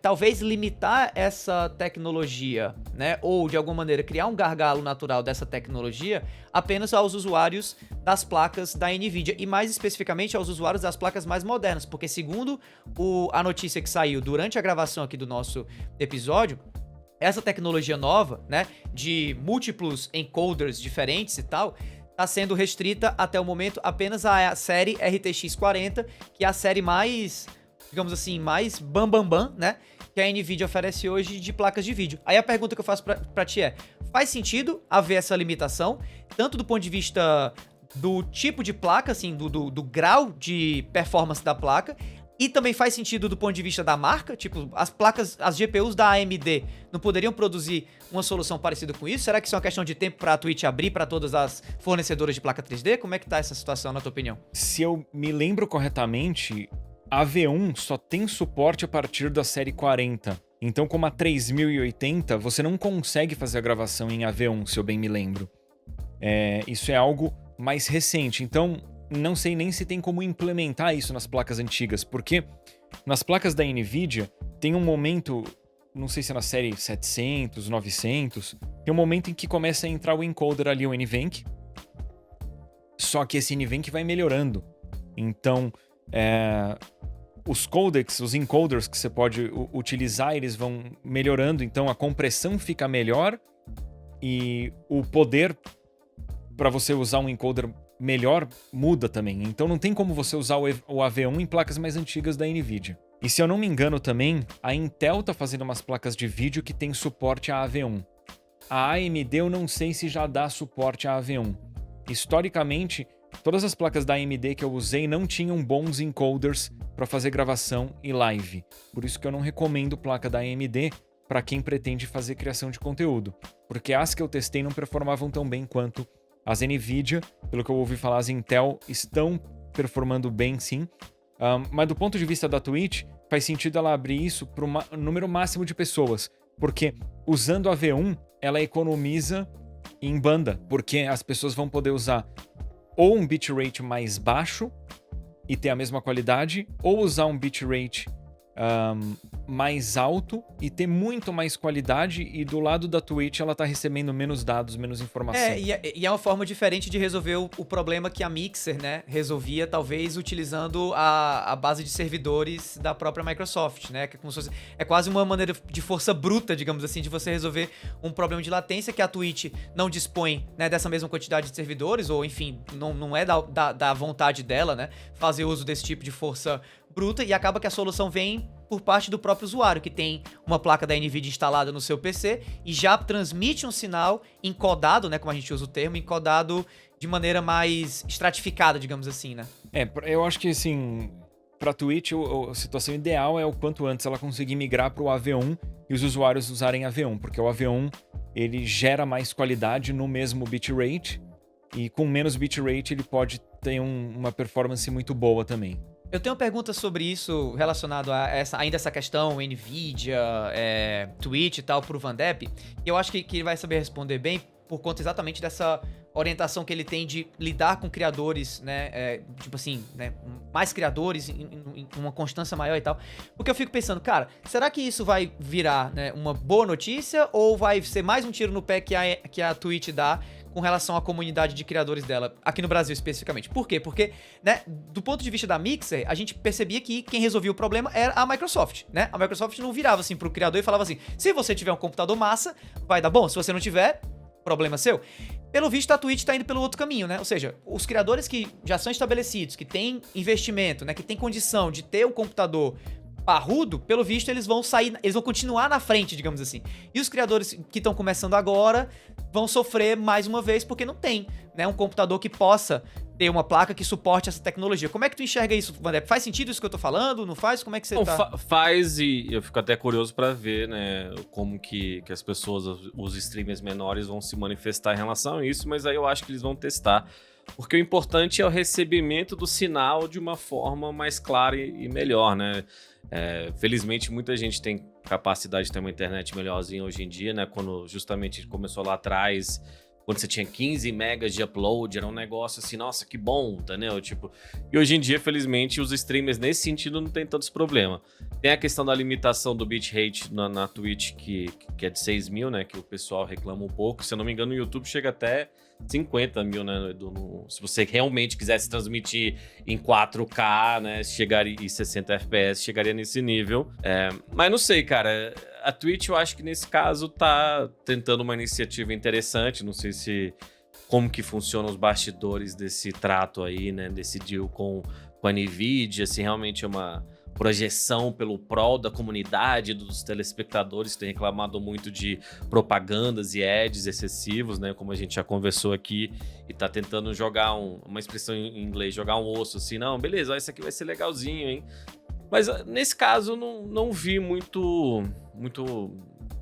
Talvez limitar essa tecnologia, né, ou de alguma maneira criar um gargalo natural dessa tecnologia apenas aos usuários das placas da NVIDIA e mais especificamente aos usuários das placas mais modernas, porque segundo a notícia que saiu durante a gravação aqui do nosso episódio, essa tecnologia nova, né, de múltiplos encoders diferentes e tal, está sendo restrita até o momento apenas à série RTX 40, que é a série mais, digamos assim, mais bam, né? Que a NVIDIA oferece hoje de placas de vídeo. Aí a pergunta que eu faço pra ti é, faz sentido haver essa limitação, tanto do ponto de vista do tipo de placa, assim, do grau de performance da placa, e também faz sentido do ponto de vista da marca, tipo, as placas, as GPUs da AMD não poderiam produzir uma solução parecida com isso? Será que isso é uma questão de tempo para a Twitch abrir para todas as fornecedoras de placa 3D? Como é que tá essa situação, na tua opinião? Se eu me lembro corretamente, a V1 só tem suporte a partir da série 40. Então, como a 3080, você não consegue fazer a gravação em AV1, se eu bem me lembro. Isso é algo mais recente. Então, não sei nem se tem como implementar isso nas placas antigas, porque nas placas da NVIDIA tem um momento, não sei se é na série 700, 900, tem um momento em que começa a entrar o encoder ali, o NVENC, só que esse NVENC vai melhorando. Então, os codecs, os encoders que você pode utilizar, eles vão melhorando, então a compressão fica melhor e o poder para você usar um encoder melhor muda também. Então não tem como você usar o AV1 em placas mais antigas da NVIDIA. E se eu não me engano também, a Intel tá fazendo umas placas de vídeo que tem suporte a AV1. A AMD eu não sei se já dá suporte a AV1. Historicamente, todas as placas da AMD que eu usei não tinham bons encoders para fazer gravação e live. Por isso que eu não recomendo placa da AMD para quem pretende fazer criação de conteúdo. Porque as que eu testei não performavam tão bem quanto as NVIDIA. Pelo que eu ouvi falar, as Intel estão performando bem sim. Mas do ponto de vista da Twitch, faz sentido ela abrir isso para um número máximo de pessoas. Porque usando a V1, ela economiza em banda. Porque as pessoas vão poder usar ou um bitrate mais baixo e ter a mesma qualidade, ou usar um bitrate mais alto e ter muito mais qualidade, e do lado da Twitch ela tá recebendo menos dados, menos informação. E é uma forma diferente de resolver o problema que a Mixer, né, resolvia, talvez utilizando a base de servidores da própria Microsoft, né, que é, como se fosse, é quase uma maneira de força bruta, digamos assim, de você resolver um problema de latência que a Twitch não dispõe, né, dessa mesma quantidade de servidores, ou enfim, não é da vontade dela, né, fazer uso desse tipo de força bruta, e acaba que a solução vem por parte do próprio usuário, que tem uma placa da NVIDIA instalada no seu PC e já transmite um sinal encodado, né, como a gente usa o termo, encodado de maneira mais estratificada, digamos assim, né? Eu acho que, assim, pra Twitch, a situação ideal é o quanto antes ela conseguir migrar pro AV1 e os usuários usarem AV1, porque o AV1, ele gera mais qualidade no mesmo bitrate, e com menos bitrate ele pode ter uma performance muito boa também. Eu tenho uma pergunta sobre isso relacionado a essa questão NVIDIA, Twitch e tal, pro Vandep, e eu acho que ele vai saber responder bem por conta exatamente dessa orientação que ele tem de lidar com criadores, né, tipo assim, né, mais criadores, em uma constância maior e tal, porque eu fico pensando, cara, será que isso vai virar, né, uma boa notícia, ou vai ser mais um tiro no pé que a Twitch dá com relação à comunidade de criadores dela, aqui no Brasil especificamente? Por quê? Porque, né, do ponto de vista da Mixer, a gente percebia que quem resolvia o problema era a Microsoft, né? A Microsoft não virava assim pro criador e falava assim, se você tiver um computador massa, vai dar bom, se você não tiver, problema seu. Pelo visto, a Twitch tá indo pelo outro caminho, né? Ou seja, os criadores que já são estabelecidos, que têm investimento, né, que têm condição de ter um computador parrudo, pelo visto, eles vão continuar na frente, digamos assim. E os criadores que estão começando agora vão sofrer mais uma vez porque não tem, né, um computador que possa ter uma placa que suporte essa tecnologia. Como é que tu enxerga isso, Vandep? Faz sentido isso que eu tô falando? Não faz? Como é que você tá? Faz, e eu fico até curioso pra ver, né, como que as pessoas, os streamers menores vão se manifestar em relação a isso, mas aí eu acho que eles vão testar. Porque o importante é o recebimento do sinal de uma forma mais clara e melhor, né? Felizmente, muita gente tem capacidade de ter uma internet melhorzinha hoje em dia, né? Quando justamente começou lá atrás, quando você tinha 15 megas de upload, era um negócio assim, nossa, que bom, entendeu? Tipo, e hoje em dia, felizmente, os streamers nesse sentido não tem tantos problemas. Tem a questão da limitação do bitrate na Twitch, que é de 6 mil, né? Que o pessoal reclama um pouco. Se eu não me engano, no YouTube chega até 50 mil, né? Se você realmente quisesse transmitir em 4K, né? Chegaria em 60 FPS, chegaria nesse nível. Mas não sei, cara. A Twitch, eu acho que nesse caso tá tentando uma iniciativa interessante. Não sei como que funcionam os bastidores desse trato aí, né? Desse deal com a NVIDIA, se realmente é uma projeção pelo prol da comunidade, dos telespectadores que têm reclamado muito de propagandas e ads excessivos, né? Como a gente já conversou aqui, e tá tentando jogar uma expressão em inglês, jogar um osso assim, não, beleza, isso aqui vai ser legalzinho, hein? Mas nesse caso não vi muito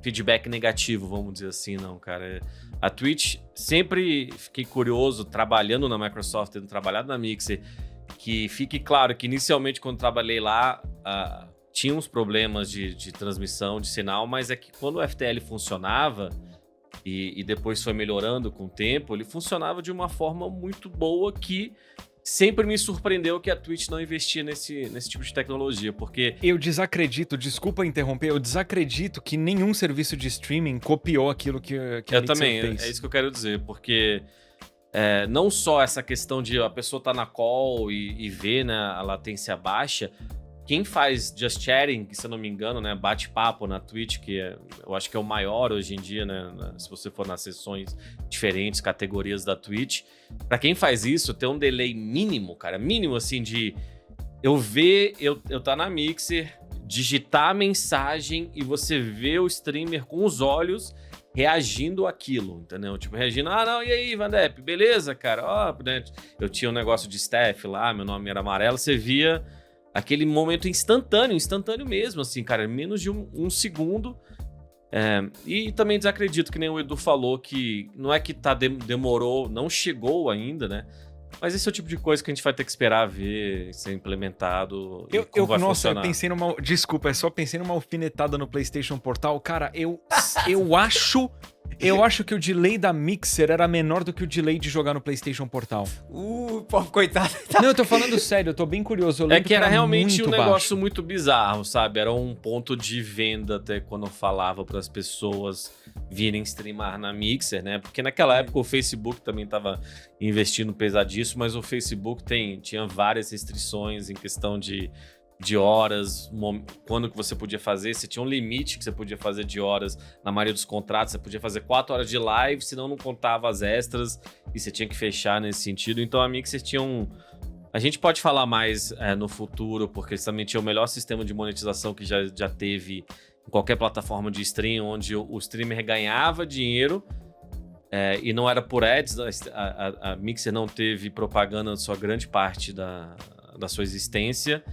feedback negativo, vamos dizer assim, não, cara. A Twitch, sempre fiquei curioso, trabalhando na Microsoft, tendo trabalhado na Mixer, que fique claro que inicialmente quando trabalhei lá, tinha uns problemas de transmissão de sinal, mas é que quando o FTL funcionava e depois foi melhorando com o tempo, ele funcionava de uma forma muito boa que sempre me surpreendeu que a Twitch não investia nesse tipo de tecnologia, porque... Eu desacredito, desculpa interromper, eu desacredito que nenhum serviço de streaming copiou aquilo que a Eu Mixer também, fez. é isso que eu quero dizer, porque não só essa questão de a pessoa tá na call e ver, né, a latência baixa, quem faz Just Chatting, que se eu não me engano, né, bate-papo na Twitch, eu acho que é o maior hoje em dia, né, se você for nas sessões diferentes, categorias da Twitch, pra quem faz isso, tem um delay mínimo, cara, mínimo assim de eu tá na Mixer, digitar a mensagem e você ver o streamer com os olhos reagindo àquilo, entendeu? Tipo, reagindo, não, e aí, Vandep, beleza, cara? Ó, né? Eu tinha um negócio de staff lá, meu nome era Amarelo, você via aquele momento instantâneo mesmo, assim, cara, menos de um segundo. E também desacredito que nem o Edu falou, que não é que demorou, não chegou ainda, né? Mas esse é o tipo de coisa que a gente vai ter que esperar ver ser implementado e como vai funcionar. Eu pensei numa... Desculpa, só pensei numa alfinetada no PlayStation Portal. Cara, eu acho que o delay da Mixer era menor do que o delay de jogar no PlayStation Portal. Pobre coitado. Não, eu tô falando sério, eu tô bem curioso. Eu É que era realmente um negócio baixo. muito bizarro, sabe? Era um ponto de venda até quando eu falava para as pessoas virem streamar na Mixer, né? Porque naquela época o Facebook também tava investindo pesadíssimo, mas o Facebook tinha várias restrições em questão de horas, quando que você podia fazer, você tinha um limite que você podia fazer de horas na maioria dos contratos, você podia fazer 4 horas de live, senão não contava as extras e você tinha que fechar nesse sentido. Então a Mixer tinha a gente pode falar mais no futuro, porque eles também tinham o melhor sistema de monetização que já teve em qualquer plataforma de stream, onde o streamer ganhava dinheiro e não era por ads. A Mixer não teve propaganda na sua grande parte da sua existência.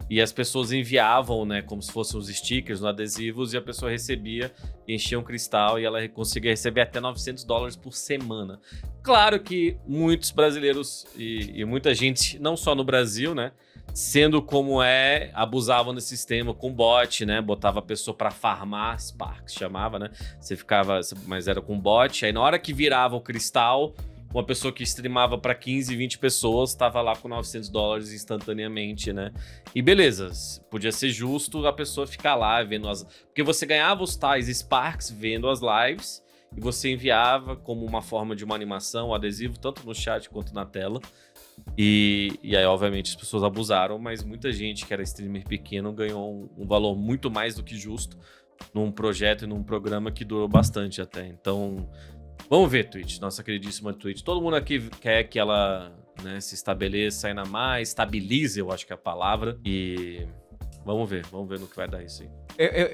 E as pessoas enviavam, né, como se fossem os stickers, os adesivos, e a pessoa recebia, enchia um cristal e ela conseguia receber até $900 por semana. Claro que muitos brasileiros e muita gente, não só no Brasil, né, sendo como abusavam desse sistema com bot, né, botava a pessoa para farmar Sparks, chamava, né, mas era com bot, aí na hora que virava o cristal, uma pessoa que streamava para 15, 20 pessoas estava lá com $900 instantaneamente, né? E beleza, podia ser justo a pessoa ficar lá vendo porque você ganhava os tais Sparks vendo as lives e você enviava como uma forma de uma animação, um adesivo, tanto no chat quanto na tela. E aí, obviamente, as pessoas abusaram, mas muita gente que era streamer pequeno ganhou um valor muito mais do que justo num projeto e num programa que durou bastante até. Então... vamos ver, Twitch, nossa queridíssima Twitch. Todo mundo aqui quer que ela, né, se estabeleça ainda mais, estabilize, eu acho que é a palavra. E vamos ver no que vai dar isso aí.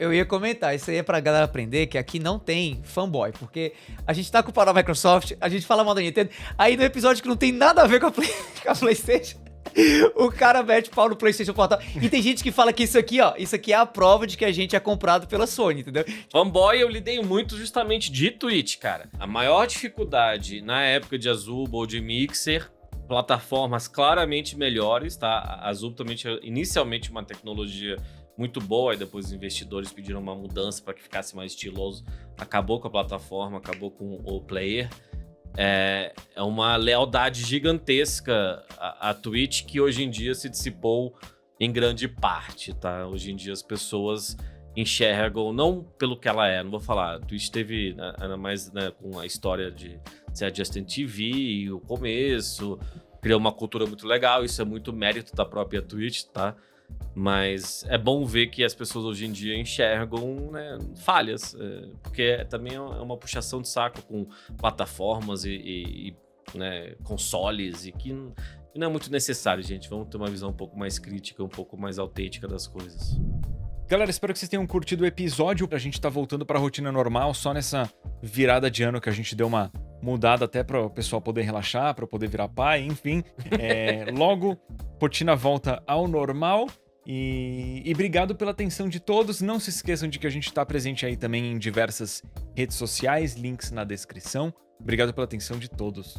Eu ia comentar, isso aí é pra galera aprender que aqui não tem fanboy, porque a gente tá com o pau da Microsoft, a gente fala mal da Nintendo, aí no episódio que não tem nada a ver com a PlayStation, o cara mete pau no PlayStation Portal. E tem gente que fala que isso aqui é a prova de que a gente é comprado pela Sony, entendeu? Fanboy eu lidei muito justamente de Twitch, cara. A maior dificuldade na época de Azuba ou de Mixer, plataformas claramente melhores, tá? A Azuba também tinha inicialmente uma tecnologia muito boa, e depois os investidores pediram uma mudança para que ficasse mais estiloso. Acabou com a plataforma, acabou com o player. É uma lealdade gigantesca à Twitch que hoje em dia se dissipou em grande parte, tá? Hoje em dia as pessoas enxergam, não pelo que ela é, não vou falar, a Twitch teve, ainda mais, né, com a história de ser a Justin TV e o começo, criou uma cultura muito legal, isso é muito mérito da própria Twitch, tá? Mas é bom ver que as pessoas hoje em dia enxergam, né, falhas, porque também é uma puxação de saco com plataformas e né, consoles, e que não é muito necessário, gente. Vamos ter uma visão um pouco mais crítica, um pouco mais autêntica das coisas. Galera, espero que vocês tenham curtido o episódio. A gente tá voltando pra rotina normal, só nessa virada de ano que a gente deu uma mudada até para o pessoal poder relaxar, para poder virar pai, enfim. Logo, rotina volta ao normal. E obrigado pela atenção de todos. Não se esqueçam de que a gente está presente aí também em diversas redes sociais, links na descrição. Obrigado pela atenção de todos.